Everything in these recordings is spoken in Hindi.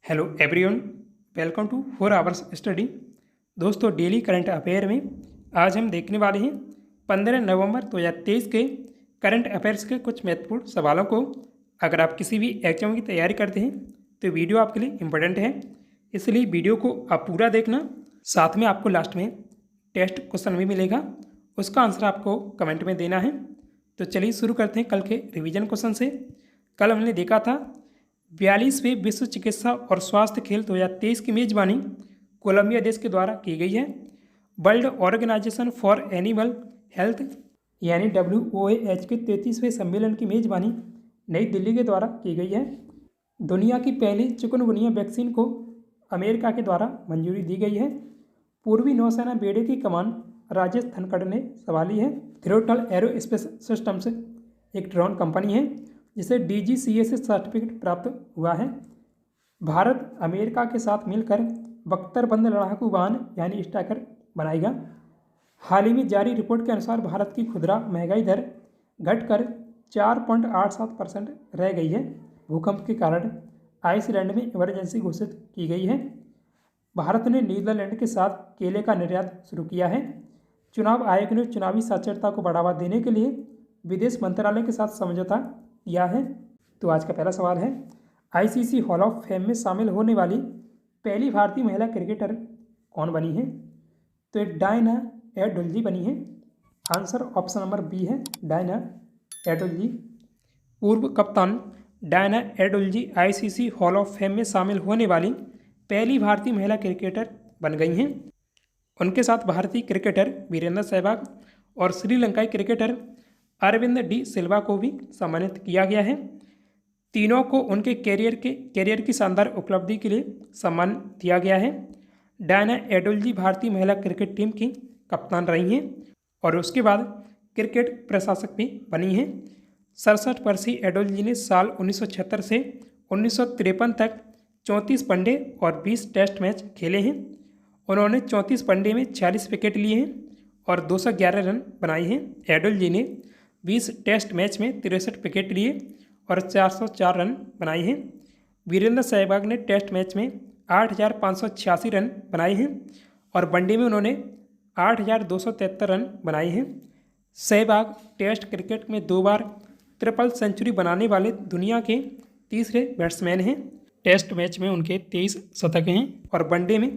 Hello everyone, welcome to 4 hours study. दोस्तों, डेली करंट अफेयर में आज हम देखने वाले हैं 15 नवंबर 2023 के करंट अफेयर्स के कुछ महत्वपूर्ण सवालों को। अगर आप किसी भी एग्जाम की तैयारी करते हैं तो वीडियो आपके लिए इम्पोर्टेंट है, इसलिए वीडियो को आप पूरा देखना। साथ में आपको लास्ट में टेस्ट क्वेश्चन भी मिलेगा, उसका आंसर आपको कमेंट में देना है। तो चलिए शुरू करते हैं कल के रिवीजन क्वेश्चन से। कल हमने देखा था 42वें विश्व चिकित्सा और स्वास्थ्य खेल 2023 की मेजबानी कोलंबिया देश के द्वारा की गई है। World organization for animal health यानी WOAH के 33वें सम्मेलन की मेजबानी नई दिल्ली के द्वारा की गई है। दुनिया की पहली चिकनगुनिया वैक्सीन को अमेरिका के द्वारा मंजूरी दी गई है। पूर्वी नौसेना बेड़े की कमान राजेश धनखड़ ने संभाली है। थिरोटल एरोस्पेस सिस्टम्स एक ड्रोन कंपनी है जिसे DGCA से सर्टिफिकेट प्राप्त हुआ है। भारत अमेरिका के साथ मिलकर बख्तरबंद लड़ाकू वाहन यानी स्ट्राइकर बनाएगा। हाल ही में जारी रिपोर्ट के अनुसार भारत की खुदरा महंगाई दर घटकर 4.87% रह गई है। भूकंप के कारण आइसलैंड में इमरजेंसी घोषित की गई है। भारत ने नीदरलैंड के साथ केले का निर्यात शुरू किया है। चुनाव आयोग ने चुनावी साक्षरता को बढ़ावा देने के लिए विदेश मंत्रालय के साथ समझौता किया है। तो आज का पहला सवाल है, ICC हॉल ऑफ फेम में शामिल होने वाली पहली भारतीय महिला क्रिकेटर कौन बनी है? तो डायना एडुल्जी बनी है। आंसर ऑप्शन नंबर बी है, डायना एडुल्जी। पूर्व कप्तान Diana Edulji ICC hall of fame में शामिल होने वाली पहली भारतीय महिला क्रिकेटर बन गई हैं। उनके साथ भारतीय क्रिकेटर वीरेंद्र सहवाग और श्रीलंकाई क्रिकेटर अरविंद डी सिल्वा को भी सम्मानित किया गया है। तीनों को उनके कैरियर की शानदार उपलब्धि के लिए सम्मान दिया गया है। डायना एडुल्जी भारतीय महिला क्रिकेट टीम की कप्तान रही हैं और उसके बाद क्रिकेट प्रशासक भी बनी हैं। 67 वर्षीय एडुल्जी ने साल 1976 से 1953 तक 34 वनडे और 20 टेस्ट मैच खेले हैं। उन्होंने 34 वनडे में 46 विकेट लिए हैं और 211 रन बनाए हैं। एडुल्जी ने 20 टेस्ट मैच में 63 विकेट लिए और 404 रन बनाए हैं। वीरेंद्र सहवाग ने टेस्ट मैच में 8,586 रन बनाए हैं और वनडे में उन्होंने 8,273 रन बनाए हैं। सहवाग टेस्ट क्रिकेट में 2 बार ट्रिपल सेंचुरी बनाने वाले दुनिया के तीसरे बैट्समैन हैं। टेस्ट मैच में उनके 23 शतक हैं और वनडे में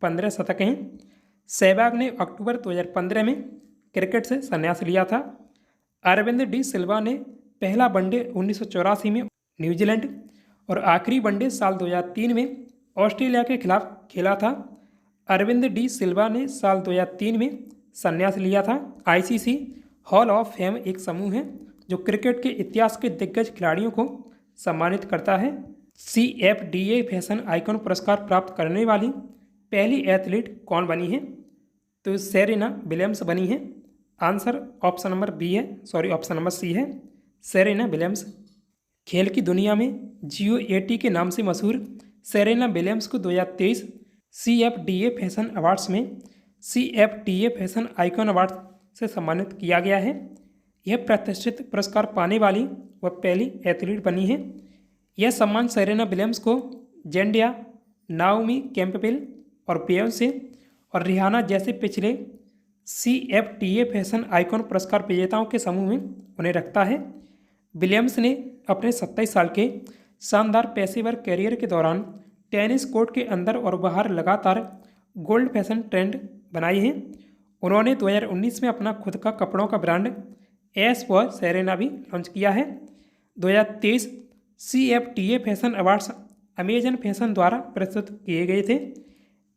15 शतक हैं। सहवाग ने अक्टूबर 2015 में क्रिकेट से संन्यास लिया था। अरविंद डी सिल्वा ने पहला वनडे 1984 में न्यूजीलैंड और आखिरी वनडे साल 2003 में ऑस्ट्रेलिया के खिलाफ खेला था। अरविंद डी सिल्वा ने साल 2003 में संन्यास लिया था। ICC हॉल ऑफ फेम एक समूह है जो क्रिकेट के इतिहास के दिग्गज खिलाड़ियों को सम्मानित करता है। CFDA फैशन आइकॉन पुरस्कार प्राप्त करने वाली पहली एथलीट कौन बनी है? तो सेरेना विलियम्स बनी है। आंसर ऑप्शन नंबर सी है, सेरेना विलियम्स। खेल की दुनिया में GOAT के नाम से मशहूर सेरेना विलियम्स को 2023 CFDA फैशन अवार्ड्स में CFDA फैशन आइकॉन अवार्ड से सम्मानित किया गया है। यह प्रतिष्ठित पुरस्कार पाने वाली वह पहली एथलीट बनी है। यह सम्मान सेरेना विलियम्स को जेंडिया, नाओमी कैम्पबेल और बेयोंसे और रिहाना जैसे पिछले CFDA फैशन आइकॉन पुरस्कार विजेताओं के समूह में उन्हें रखता है। विलियम्स ने अपने 27 साल के शानदार पेशेवर कैरियर के दौरान टेनिस कोर्ट के अंदर और बाहर लगातार गोल्ड फैशन ट्रेंड बनाई है। उन्होंने 2019 में अपना खुद का कपड़ों का ब्रांड एस फॉर सेरेना भी लॉन्च किया है। 2023 CFDA fashion awards Amazon fashion द्वारा प्रस्तुत किए गए थे।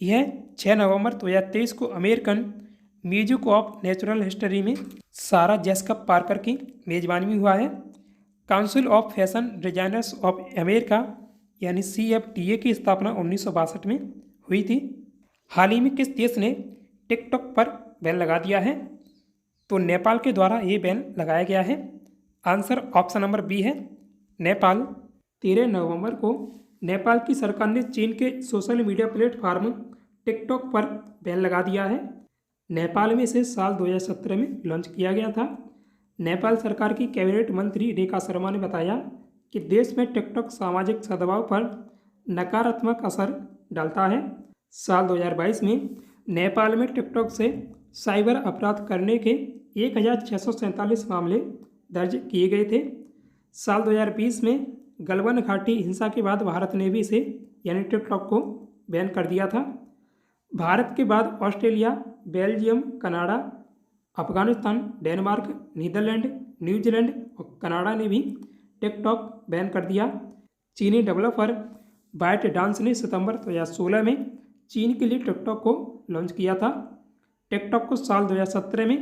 यह 6 नवंबर 2023 को American music of natural history में सारा जेसिका पार्कर की मेजबानी में हुआ है। Council of fashion designers of America यानी CFDA की स्थापना 1962 में हुई थी। हाल ही में किस देश ने टिकटॉक पर बैन लगा दिया है? तो नेपाल के द्वारा ये बैन लगाया गया है। आंसर ऑप्शन नंबर बी है, नेपाल। 13 नवंबर को नेपाल की सरकार ने चीन के सोशल मीडिया प्लेटफॉर्म टिकटॉक पर बैन लगा दिया है। नेपाल में इसे साल 2017 में लॉन्च किया गया था। नेपाल सरकार की कैबिनेट मंत्री रेखा शर्मा ने बताया कि देश में टिकटॉक सामाजिक सद्भाव पर नकारात्मक असर डालता है। साल 2022 में नेपाल में टिकटॉक से साइबर अपराध करने के 1647 मामले दर्ज किए गए थे। साल 2020 में गलवान घाटी हिंसा के बाद भारत ने भी इसे यानी टिकटॉक को बैन कर दिया था। भारत के बाद Australia, Belgium, Canada, Afghanistan, Denmark, Netherlands, New Zealand और कनाडा ने भी टिकटॉक बैन कर दिया। चीनी डेवलपर बाइट डांस ने सितंबर 2016 में चीन के लिए टिकटॉक को लॉन्च किया था। टिकटॉक को साल 2017 में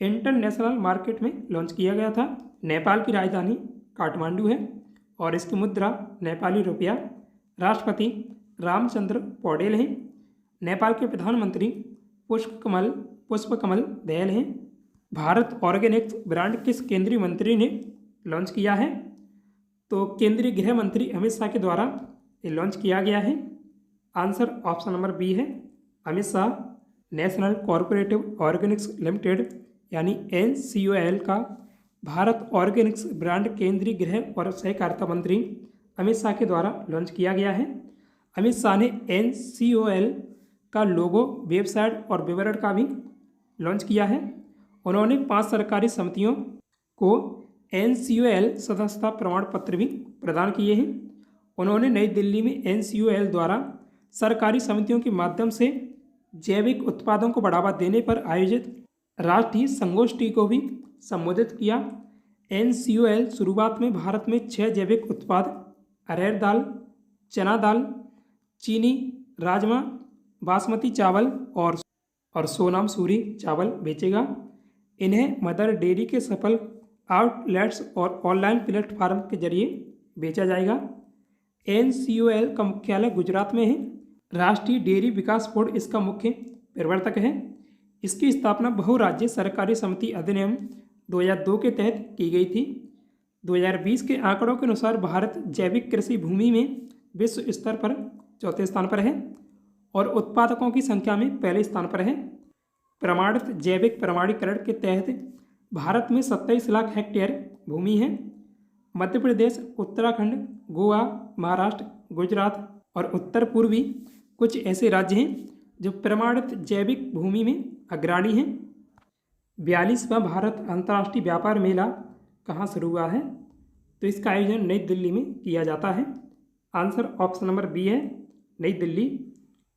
इंटरनेशनल मार्केट में लॉन्च किया गया था। नेपाल की राजधानी काठमांडू है और इसकी मुद्रा नेपाली रुपया। राष्ट्रपति रामचंद्र पौडेल हैं। नेपाल के प्रधानमंत्री पुष्पकमल दहल हैं। भारत ऑर्गेनिक्स ब्रांड किस केंद्रीय मंत्री ने लॉन्च किया है? तो केंद्रीय गृह मंत्री अमित शाह के द्वारा ये लॉन्च किया गया है। आंसर ऑप्शन नंबर बी है, Amit Shah. National corporative Organics limited यानी NCOL का भारत ऑर्गेनिक्स ब्रांड केंद्रीय गृह और सहकारिता मंत्री अमित शाह के द्वारा लॉन्च किया गया है। अमित शाह ने NCOL का लोगो, वेबसाइट और विवरण का भी लॉन्च किया है। उन्होंने 5 सरकारी समितियों को NCOL सदस्यता प्रमाण पत्र भी प्रदान किए हैं। उन्होंने नई दिल्ली में NCOL द्वारा सरकारी समितियों के माध्यम से जैविक उत्पादों को बढ़ावा देने पर आयोजित राष्ट्रीय संगोष्ठी को भी संबोधित किया। NCOL शुरुआत में भारत में 6 जैविक उत्पाद अरहर दाल, चना दाल, चीनी, राजमा, बासमती चावल और सोनाम सूरी चावल बेचेगा। इन्हें मदर डेयरी के सफल आउटलेट्स और ऑनलाइन प्लेटफार्म के जरिए बेचा जाएगा। NCOL का मुख्यालय गुजरात में है। राष्ट्रीय डेयरी विकास बोर्ड इसका मुख्य प्रवर्तक है। इसकी स्थापना बहुराज्य सरकारी समिति अधिनियम 2002 के तहत की गई थी। 2020 के आंकड़ों के अनुसार भारत जैविक कृषि भूमि में विश्व स्तर पर 4थे स्थान पर है और उत्पादकों की संख्या में पहले स्थान पर है। प्रमाणित जैविक प्रमाणीकरण के तहत भारत में 27 लाख हेक्टेयर भूमि है। मध्य प्रदेश, उत्तराखंड, गोवा, महाराष्ट्र, गुजरात और उत्तर पूर्वी कुछ ऐसे राज्य हैं जो प्रमाणित जैविक भूमि में अग्रणी हैं। 42वां भारत अंतर्राष्ट्रीय व्यापार मेला कहाँ शुरू हुआ है? तो इसका आयोजन नई दिल्ली में किया जाता है। आंसर ऑप्शन नंबर बी है, नई दिल्ली।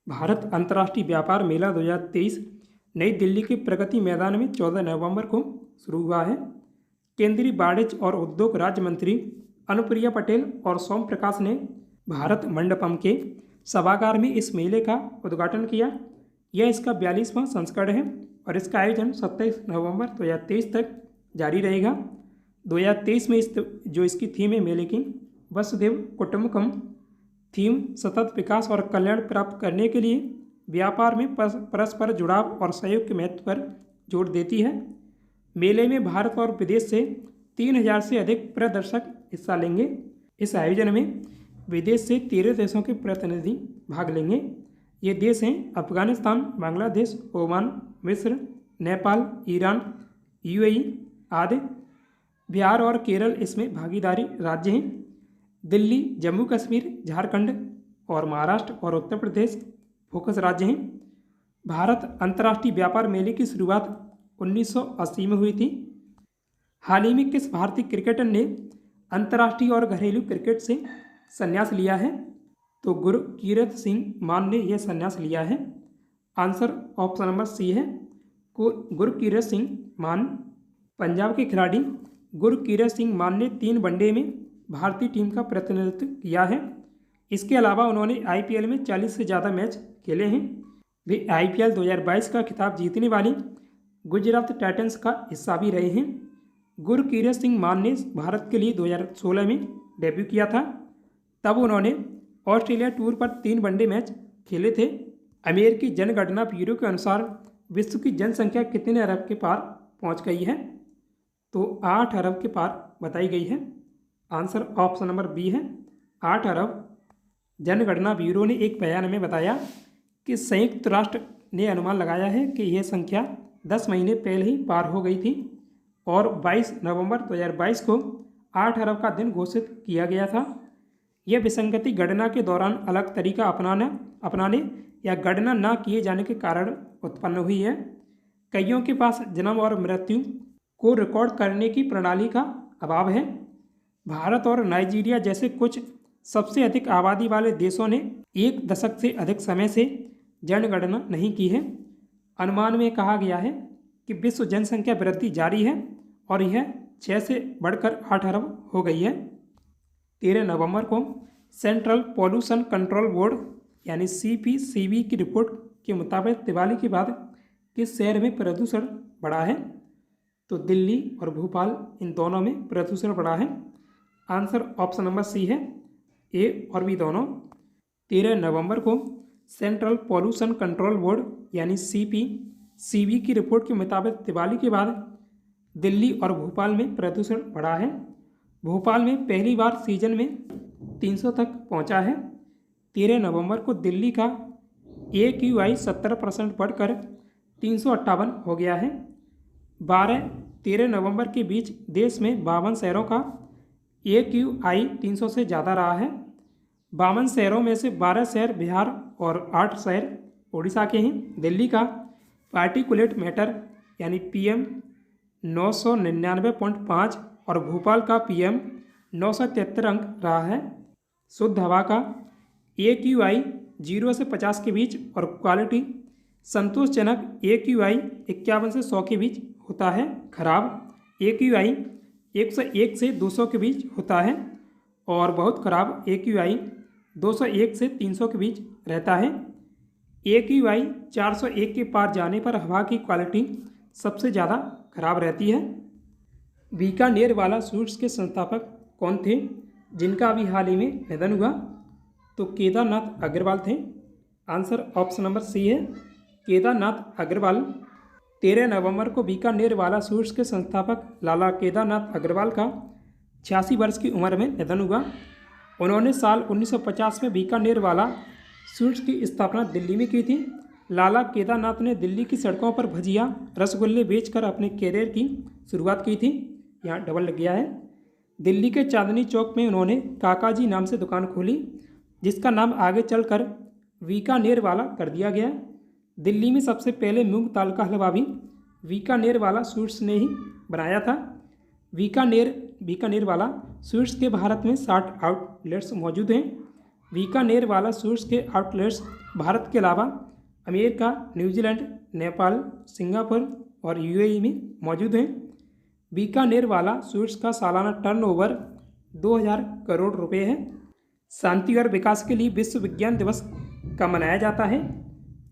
भारत अंतर्राष्ट्रीय व्यापार मेला 2023 नई दिल्ली के प्रगति मैदान में 14 नवंबर को शुरू हुआ है। केंद्रीय वाणिज्य और उद्योग राज्य मंत्री अनुप्रिया पटेल और सोम प्रकाश ने भारत मंडपम के सभागार में इस मेले का उद्घाटन किया। यह इसका 42वां संस्करण है और इसका आयोजन 27 नवंबर 2023 तक जारी रहेगा। 2023 में इसकी थीम है मेले की वसुधैव कुटुंबकम थीम सतत विकास और कल्याण प्राप्त करने के लिए व्यापार में परस्पर जुड़ाव और सहयोग के महत्व पर जोर देती है। मेले में भारत और विदेश से 3000 से अधिक प्रदर्शक हिस्सा लेंगे। इस आयोजन में विदेश से 13 देशों के प्रतिनिधि भाग लेंगे। ये देश हैं अफगानिस्तान, बांग्लादेश, ओमान, मिस्र, नेपाल, ईरान, UAE आदि। बिहार और केरल इसमें भागीदारी राज्य हैं। दिल्ली, जम्मू कश्मीर, झारखंड और महाराष्ट्र और उत्तर प्रदेश फोकस राज्य हैं। भारत अंतर्राष्ट्रीय व्यापार मेले की शुरुआत 1980 में हुई थी। हाल ही में किस भारतीय क्रिकेटर ने अंतर्राष्ट्रीय और घरेलू क्रिकेट से संन्यास लिया है? तो गुरकीरत सिंह मान ने यह संन्यास लिया है। आंसर ऑप्शन नंबर सी है, गुरकीरत सिंह मान। पंजाब के खिलाड़ी गुरकीरत सिंह मान ने 3 वनडे में भारतीय टीम का प्रतिनिधित्व किया है। इसके अलावा उन्होंने IPL में 40 से ज़्यादा मैच खेले हैं। वे IPL 2022 का खिताब जीतने वाली गुजरात टाइटंस का हिस्सा भी रहे हैं। गुरकीरत सिंह मान ने भारत के लिए 2016 में डेब्यू किया था। तब उन्होंने ऑस्ट्रेलिया टूर पर 3 वनडे मैच खेले थे। अमेरिकी जनगणना ब्यूरो के अनुसार विश्व की जनसंख्या कितने अरब के पार पहुंच गई है? तो 8 अरब के पार बताई गई है। आंसर ऑप्शन नंबर बी है, 8 अरब। जनगणना ब्यूरो ने एक बयान में बताया कि संयुक्त राष्ट्र ने अनुमान लगाया है कि यह संख्या 10 महीने पहले ही पार हो गई थी और 22 नवंबर 2022 को 8 अरब का दिन घोषित किया गया था। यह विसंगति गणना के दौरान अलग तरीका अपनाने या गणना न किए जाने के कारण उत्पन्न हुई है। कईयों के पास जन्म और मृत्यु को रिकॉर्ड करने की प्रणाली का अभाव है। भारत और नाइजीरिया जैसे कुछ सबसे अधिक आबादी वाले देशों ने 1 दशक से अधिक समय से जनगणना नहीं की है। अनुमान में कहा गया है कि विश्व जनसंख्या वृद्धि जारी है और यह 6 से बढ़कर 8 अरब हो गई है। 13 नवंबर को सेंट्रल पॉल्यूशन कंट्रोल बोर्ड यानी CPCB की रिपोर्ट के मुताबिक दिवाली के बाद किस शहर में प्रदूषण बढ़ा है? तो दिल्ली और भोपाल, इन दोनों में प्रदूषण बढ़ा है। आंसर ऑप्शन नंबर सी है, ए और बी दोनों। 13 नवंबर को सेंट्रल पॉल्यूशन कंट्रोल बोर्ड यानी CPCB की रिपोर्ट के मुताबिक दिवाली के बाद दिल्ली और भोपाल में प्रदूषण बढ़ा है। भोपाल में पहली बार सीजन में 300 तक पहुंचा है। 13 नवंबर को दिल्ली का AQI 70% बढ़कर 358 हो गया है। 12-13 नवंबर के बीच देश में 52 शहरों का AQI 300 से ज़्यादा रहा है। 52 शहरों में से 12 शहर बिहार और 8 शहर उड़ीसा के हैं। दिल्ली का पार्टिकुलेट मैटर यानी PM 999.5 और भोपाल का PM 973 अंक रहा है। शुद्ध हवा का AQI 0 से 50 के बीच और क्वालिटी संतोषजनक AQI 51 से 100 के बीच होता है। खराब AQI 101 से 200 के बीच होता है और बहुत खराब AQI 201 से 300 के बीच रहता है। AQI 401 के पार जाने पर हवा की क्वालिटी सबसे ज़्यादा खराब रहती है। बीकानेर वाला स्वीट्स के संस्थापक कौन थे जिनका अभी हाल ही में निधन हुआ? तो केदारनाथ अग्रवाल थे। आंसर ऑप्शन नंबर सी है, केदारनाथ अग्रवाल। 13 नवंबर को बीकानेर वाला स्वीट्स के संस्थापक लाला केदारनाथ अग्रवाल का 86 वर्ष की उम्र में निधन हुआ। उन्होंने साल 1950 में बीकानेर वाला स्वीट्स की स्थापना दिल्ली में की थी। लाला केदारनाथ ने दिल्ली की सड़कों पर भजिया रसगुल्ले बेचकर अपने कैरियर की शुरुआत की थी। यहाँ डबल लग गया है। दिल्ली के चांदनी चौक में उन्होंने काकाजी नाम से दुकान खोली, जिसका नाम आगे चलकर बीकानेर वाला कर दिया गया। दिल्ली में सबसे पहले मूंग दाल का हलवा भी बीकानेर वाला स्वीट्स ने ही बनाया था। बीकानेर वाला स्वीट्स के भारत में 60 आउटलेट्स मौजूद हैं। बीकानेर वाला स्वीट्स के आउटलेट्स भारत के अलावा अमेरिका, न्यूजीलैंड, नेपाल, सिंगापुर और UAE में मौजूद हैं। बीकानेर वाला स्वीट्स का सालाना टर्नओवर 2000 करोड़ रुपए है। शांति और विकास के लिए विश्व विज्ञान दिवस का मनाया जाता है।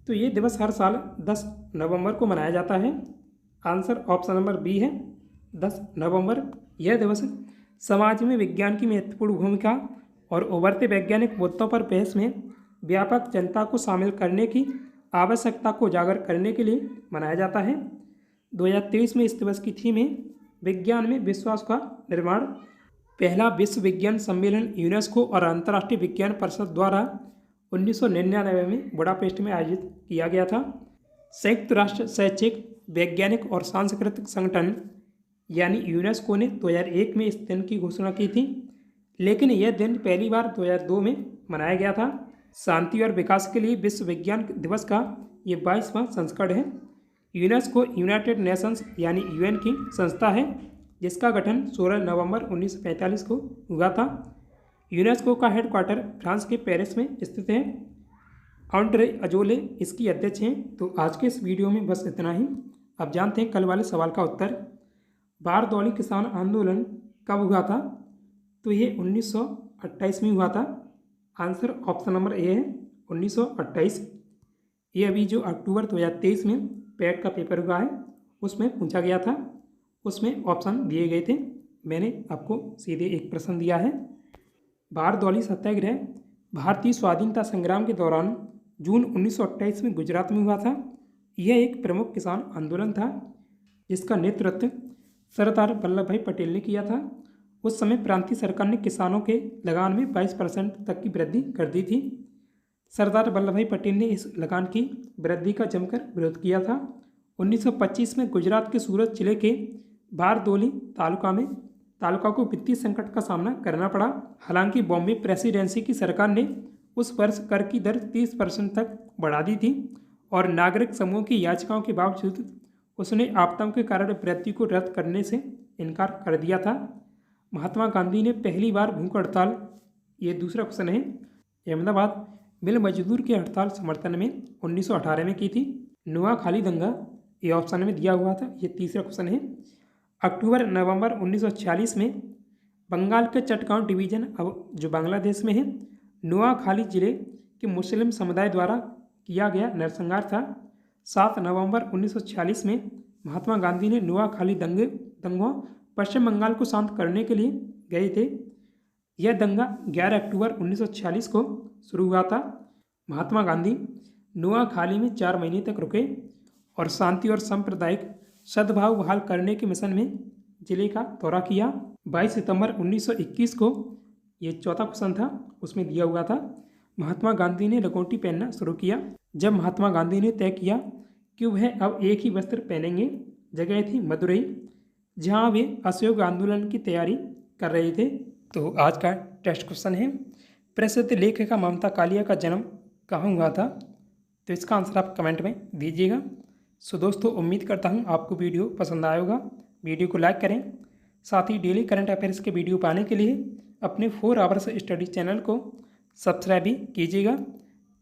तो ये दिवस हर साल 10 नवंबर को मनाया जाता है। आंसर ऑप्शन नंबर बी है, 10 नवंबर। यह दिवस समाज में विज्ञान की महत्वपूर्ण भूमिका और उभरते वैज्ञानिक मुद्दों पर बहस में व्यापक जनता को शामिल करने की आवश्यकता को उजागर करने के लिए मनाया जाता है। 2023 में इस दिवस की थीम है विज्ञान में विश्वास का निर्माण। पहला विश्व विज्ञान सम्मेलन यूनेस्को और अंतर्राष्ट्रीय विज्ञान परिषद द्वारा 1999 में बुडापेस्ट में आयोजित किया गया था। संयुक्त राष्ट्र शैक्षिक, वैज्ञानिक और सांस्कृतिक संगठन यानी यूनेस्को ने 2001 में इस दिन की घोषणा की थी, लेकिन यह दिन पहली बार 2002 में मनाया गया था। शांति और विकास के लिए विश्व विज्ञान दिवस का ये 22वां संस्करण है। यूनेस्को यूनाइटेड नेशंस यानी UN की संस्था है, जिसका गठन 16 नवंबर 1945 को हुआ था। यूनेस्को का हेडक्वार्टर फ्रांस के पेरिस में स्थित है। ऑन्ड्रे अजोले इसकी अध्यक्ष हैं। तो आज के इस वीडियो में बस इतना ही। अब जानते हैं कल वाले सवाल का उत्तर। बारदौली किसान आंदोलन कब हुआ था? तो ये 1928 में हुआ था। आंसर ऑप्शन नंबर ए है, 1928। ये अभी जो अक्टूबर 2023 में पैट का पेपर हुआ है उसमें पूछा गया था, उसमें ऑप्शन दिए गए थे। मैंने आपको सीधे एक प्रश्न दिया है। बारदौली सत्याग्रह भारतीय स्वाधीनता संग्राम के दौरान जून 1928 में गुजरात में हुआ था। यह एक प्रमुख किसान आंदोलन था जिसका नेतृत्व सरदार वल्लभ भाई पटेल ने किया था। उस समय प्रांतीय सरकार ने किसानों के लगान में 22% तक की वृद्धि कर दी थी। सरदार वल्लभ भाई पटेल ने इस लगान की वृद्धि का जमकर विरोध किया था। 1925 में गुजरात के सूरत जिले के बारदौली तालुका में तालुका को वित्तीय संकट का सामना करना पड़ा। हालांकि बॉम्बे प्रेसिडेंसी की सरकार ने उस वर्ष कर की दर 30% तक बढ़ा दी थी और नागरिक समूह की याचिकाओं के बावजूद उसने आपदाओं के कारण वृद्धि को रद्द करने से इनकार कर दिया था। महात्मा गांधी ने पहली बार भूख हड़ताल, ये दूसरा क्वेश्चन है, अहमदाबाद मिल मजदूर की हड़ताल समर्थन में 1918 में की थी। नुआखाली दंगा, ये ऑप्शन में दिया हुआ था, ये तीसरा क्वेश्चन है। अक्टूबर नवंबर 1946 में बंगाल के चटगांव डिवीज़न, अब जो बांग्लादेश में है, नुआखाली जिले के मुस्लिम समुदाय द्वारा किया गया नरसंहार था। 7 नवंबर 1946 में महात्मा गांधी ने नुआखाली दंगों पश्चिम बंगाल को शांत करने के लिए गए थे। यह दंगा 11 अक्टूबर 1946 को शुरू हुआ था। महात्मा गांधी नुआखाली में 4 महीने तक रुके और शांति और सांप्रदायिक सद्भाव बहाल करने के मिशन में जिले का दौरा किया। 22 सितंबर 1921 को, ये चौथा क्वेश्चन था, उसमें दिया हुआ था, महात्मा गांधी ने लंगोटी पहनना शुरू किया। जब महात्मा गांधी ने तय किया कि वह अब एक ही वस्त्र पहनेंगे, जगह थी मदुरई, जहां वे असहयोग आंदोलन की तैयारी कर रहे थे। तो आज का टेस्ट क्वेश्चन है, प्रसिद्ध लेखिका ममता कालिया का जन्म कहाँ हुआ था? तो इसका आंसर आप कमेंट में दीजिएगा। सो दोस्तों, उम्मीद करता हूँ आपको वीडियो पसंद आया होगा। वीडियो को लाइक करें, साथ ही डेली करंट अफेयर्स के वीडियो पाने के लिए अपने 4 आवर्स स्टडी चैनल को सब्सक्राइब भी कीजिएगा।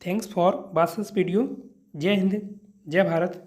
Thanks for watching this video. जय हिंद, जय भारत।